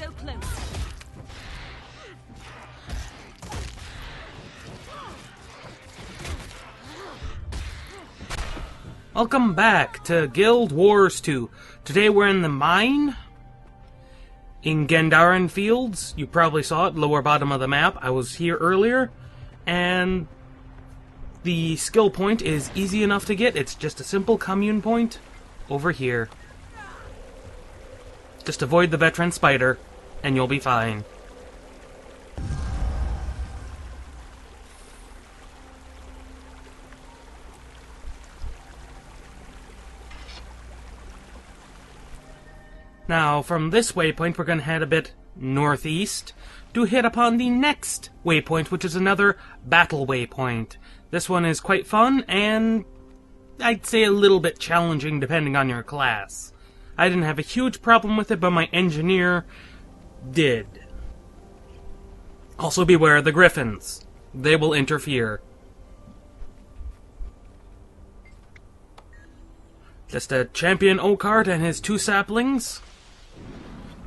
So close. Welcome back to Guild Wars 2. Today we're in the mine in Gendarran Fields. You probably saw it, lower bottom of the map. I was here earlier, and the skill point is easy enough to get. It's just a simple commune point over here. Just avoid the veteran spider, and you'll be fine. Now, from this waypoint, we're going to head a bit northeast to hit upon the next waypoint, which is another battle waypoint. This one is quite fun, and I'd say a little bit challenging depending on your class. I didn't have a huge problem with it, but my engineer did. Also beware of the griffins. They will interfere. Just a champion Oakheart and his 2 saplings.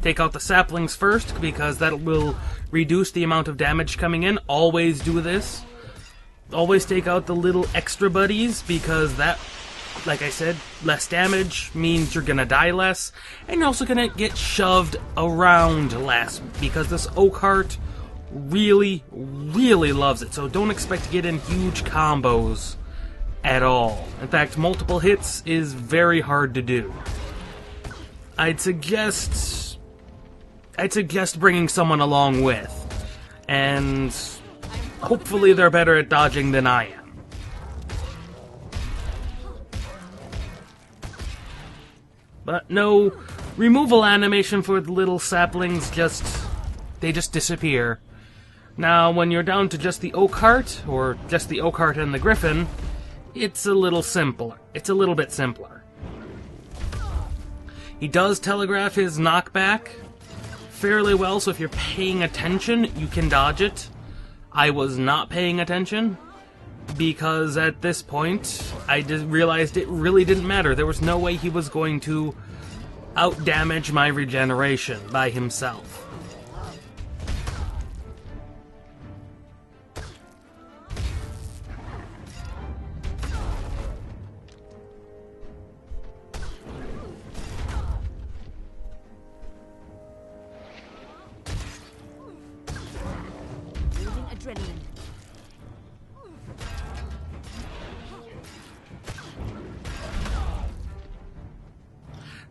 Take out the saplings first, because that will reduce the amount of damage coming in. Always do this. Always take out the little extra buddies, because that, like I said, less damage means you're gonna die less, and you're also gonna get shoved around less, because this Oakheart really, really loves it, so don't expect to get in huge combos at all. In fact, multiple hits is very hard to do. I'd suggest bringing someone along with, and hopefully they're better at dodging than I am. But no removal animation for the little saplings, they just disappear. Now, when you're down to just the Oakheart, or just the Oakheart and the Griffin, it's a little simpler. It's a little bit simpler. He does telegraph his knockback fairly well, so if you're paying attention, you can dodge it. I was not paying attention, because at this point, I just realized it really didn't matter. There was no way he was going to out-damage my regeneration by himself.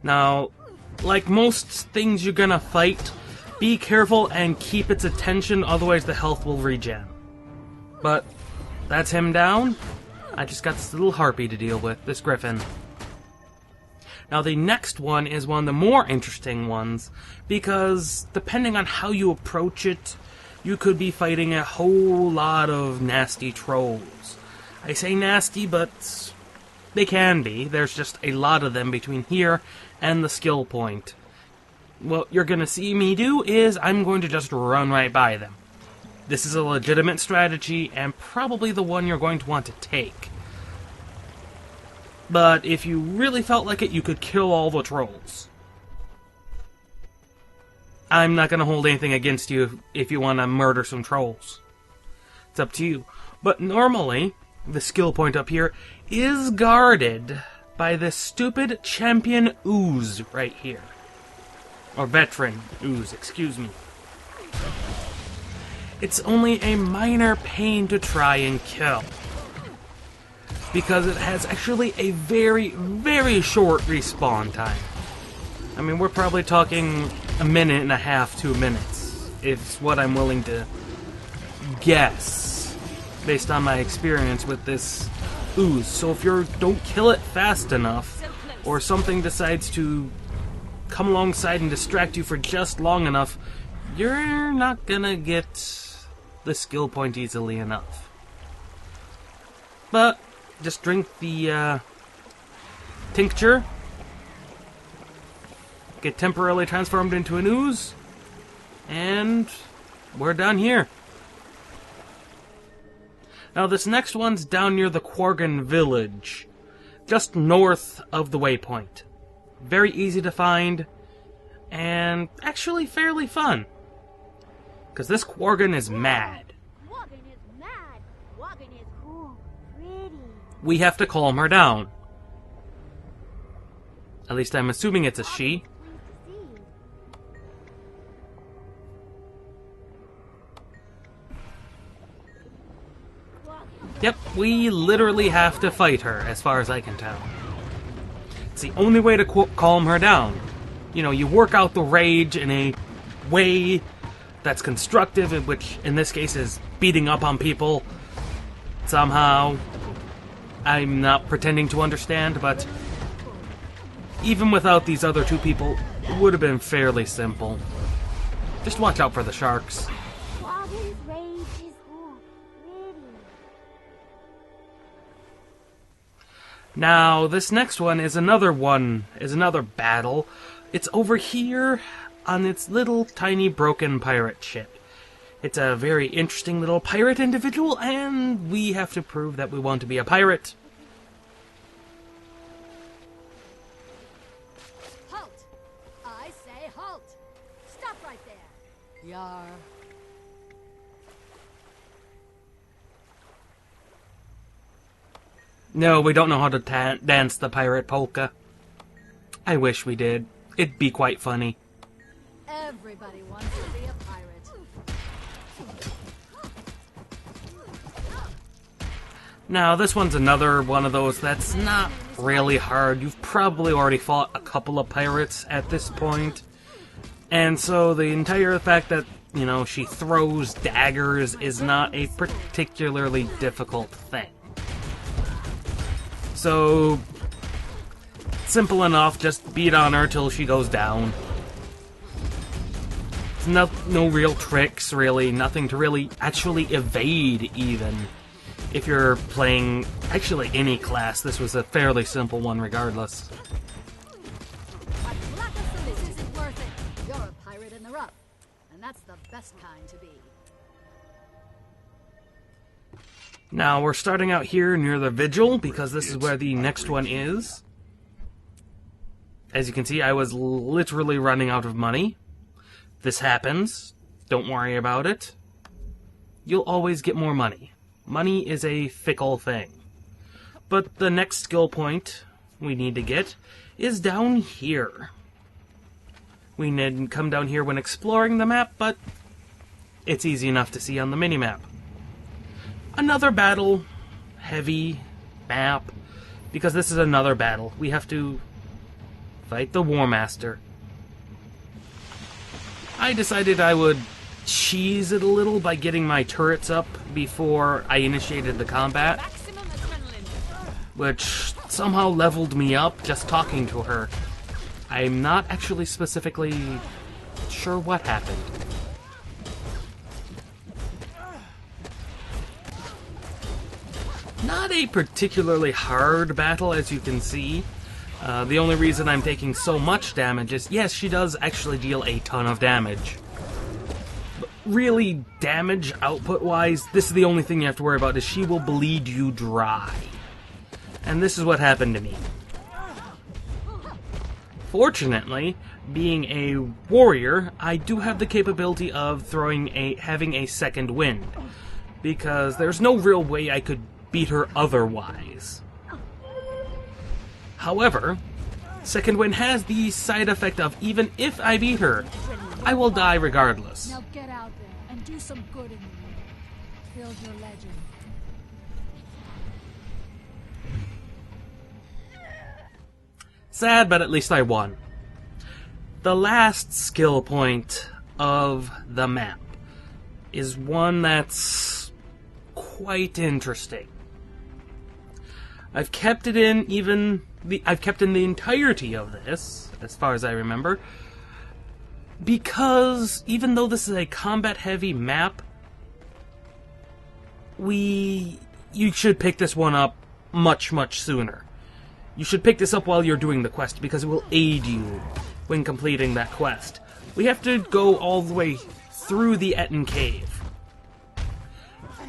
Now, like most things you're gonna fight, be careful and keep its attention, otherwise the health will regen. But that's him down. I just got this little harpy to deal with, this griffin. Now the next one is one of the more interesting ones, because depending on how you approach it, you could be fighting a whole lot of nasty trolls. I say nasty, but they can be. There's just a lot of them between here and the skill point. What you're going to see me do is I'm going to just run right by them. This is a legitimate strategy, and probably the one you're going to want to take. But if you really felt like it, you could kill all the trolls. I'm not going to hold anything against you if you want to murder some trolls. It's up to you. But normally, the skill point up here is guarded by this stupid champion Ooze right here. Or veteran Ooze, excuse me. It's only a minor pain to try and kill, because it has actually a very, very short respawn time. I mean, we're probably talking a minute and a half, 2 minutes. It's what I'm willing to guess, based on my experience with this Ooze. So if you don't kill it fast enough, or something decides to come alongside and distract you for just long enough, you're not gonna get the skill point easily enough. But just drink the Tinture, get temporarily transformed into an Ooze, and we're done here. Now this next one's down near the Quargan village, just north of the waypoint. Very easy to find, and actually fairly fun. Because this Quargan is mad. Quargan is mad. Quargan is cool, pretty. We have to calm her down. At least I'm assuming it's a she. Yep, we literally have to fight her, as far as I can tell. It's the only way to calm her down. You know, you work out the rage in a way that's constructive, which in this case is beating up on people. Somehow, I'm not pretending to understand, but even without these other two people, it would have been fairly simple. Just watch out for the sharks. Quargan's rage is cool, pretty. Now, this next one is another battle. It's over here on its little tiny broken pirate ship. It's a very interesting little pirate individual, and we have to prove that we want to be a pirate. Halt! I say halt! Stop right there! Yar. No, we don't know how to dance the pirate polka. I wish we did. It'd be quite funny. Everybody wants to be a pirate. Now, this one's another one of those that's not really hard. You've probably already fought a couple of pirates at this point. And so the entire fact that, you know, she throws daggers is not a particularly difficult thing. So, simple enough, just beat on her till she goes down. It's no real tricks, really. Nothing to really actually evade, even. If you're playing, actually, any class, this was a fairly simple one regardless. But Klakka, so this isn't worth it. You're a pirate in the rough, and that's the best kind to be. Now, we're starting out here near the Vigil, because this is where the next one is. As you can see, I was literally running out of money. This happens. Don't worry about it. You'll always get more money. Money is a fickle thing. But the next skill point we need to get is down here. We need to come down here when exploring the map, but it's easy enough to see on the minimap. Another battle, heavy map, because this is another battle. We have to fight the Warmaster. I decided I would cheese it a little by getting my turrets up before I initiated the combat, which somehow leveled me up just talking to her. I'm not actually specifically sure what happened. Not a particularly hard battle, as you can see. The only reason I'm taking so much damage is, yes, she does actually deal a ton of damage. But really, damage output-wise, this is the only thing you have to worry about, is she will bleed you dry. And this is what happened to me. Fortunately, being a warrior, I do have the capability of having a second wind, because there's no real way I could beat her otherwise. However, second wind has the side effect of, even if I beat her, I will die regardless. Now get out there and do some good in the world. Build your legend. Sad, but at least I won. The last skill point of the map is one that's quite interesting. I've kept it in the entirety of this, as far as I remember, because even though this is a combat-heavy map, you should pick this one up much, much sooner. You should pick this up while you're doing the quest, because it will aid you when completing that quest. We have to go all the way through the Etten Cave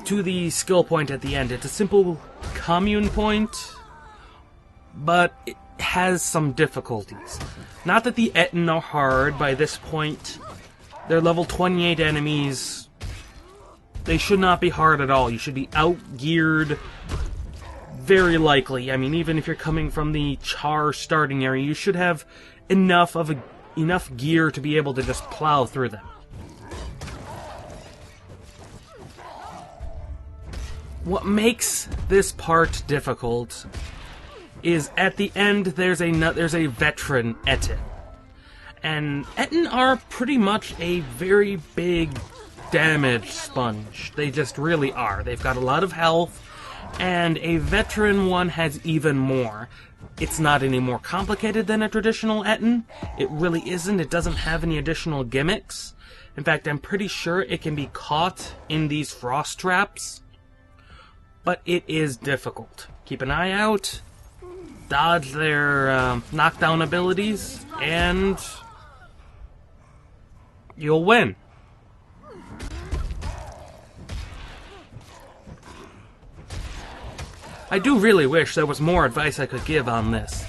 to the skill point at the end. It's a simple commune point, but has some difficulties. Not that the Etten are hard. By this point, they're level 28 enemies. They should not be hard at all. You should be out-geared, very likely. I mean, even if you're coming from the Char starting area, you should have enough gear to be able to just plow through them. What makes this part difficult is at the end there's a veteran Etten. And Etten are pretty much a very big damage sponge. They just really are. They've got a lot of health, and a veteran one has even more. It's not any more complicated than a traditional Etten. It really isn't. It doesn't have any additional gimmicks. In fact, I'm pretty sure it can be caught in these frost traps. But it is difficult. Keep an eye out, dodge their knockdown abilities, and you'll win. I do really wish there was more advice I could give on this,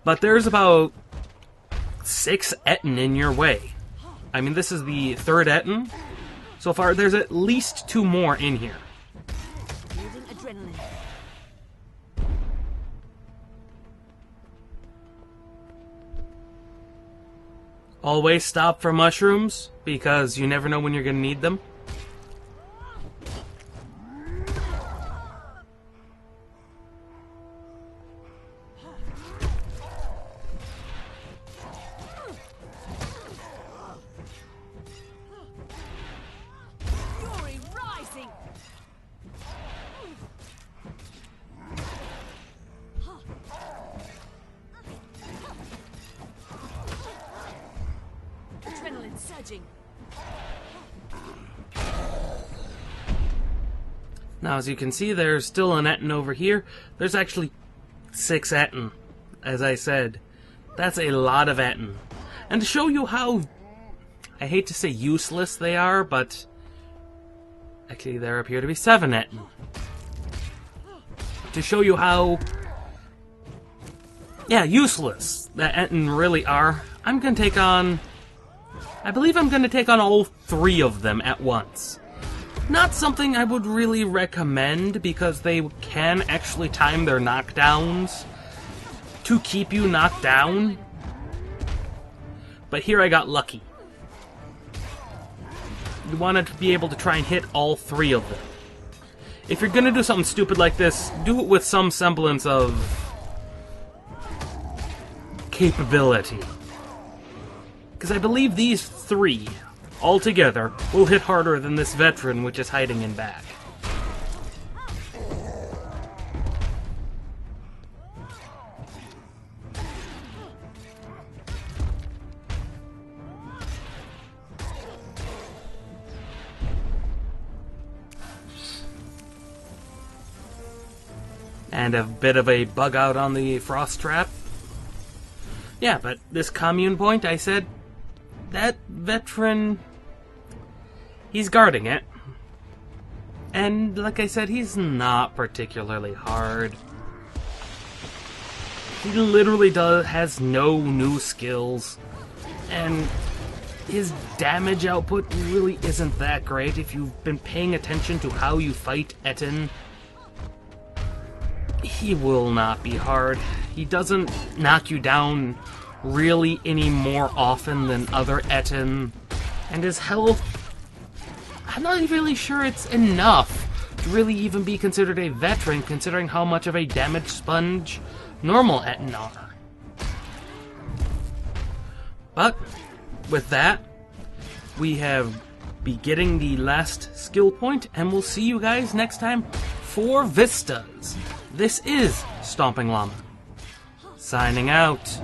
but there's about 6 Etten in your way. I mean, this is the 3rd Etten. So far, there's at least 2 more in here. Always stop for mushrooms, because you never know when you're going to need them. Now, as you can see, there's still an Etten over here. There's actually 6 Etten, as I said. That's a lot of Etten. And to show you how, I hate to say useless they are, but actually there appear to be 7 Etten. To show you how, useless that Etten really are, I'm going to take on, I believe I'm going to take on all 3 of them at once. Not something I would really recommend, because they can actually time their knockdowns to keep you knocked down. But here I got lucky. You want to be able to try and hit all 3 of them. If you're going to do something stupid like this, do it with some semblance of capability. Because I believe these 3 altogether will hit harder than this veteran, which is hiding in back. And a bit of a bug out on the frost trap. Yeah, but this commune point, I said, that veteran, he's guarding it. And like I said, he's not particularly hard. He literally has no new skills. And his damage output really isn't that great. If you've been paying attention to how you fight Etten, he will not be hard. He doesn't knock you down really any more often than other Etten, and his health, I'm not really sure it's enough to really even be considered a veteran, considering how much of a damage sponge normal Etten are. But with that, we have be getting the last skill point, and we'll see you guys next time for Vistas. This is Stomping Llama, signing out.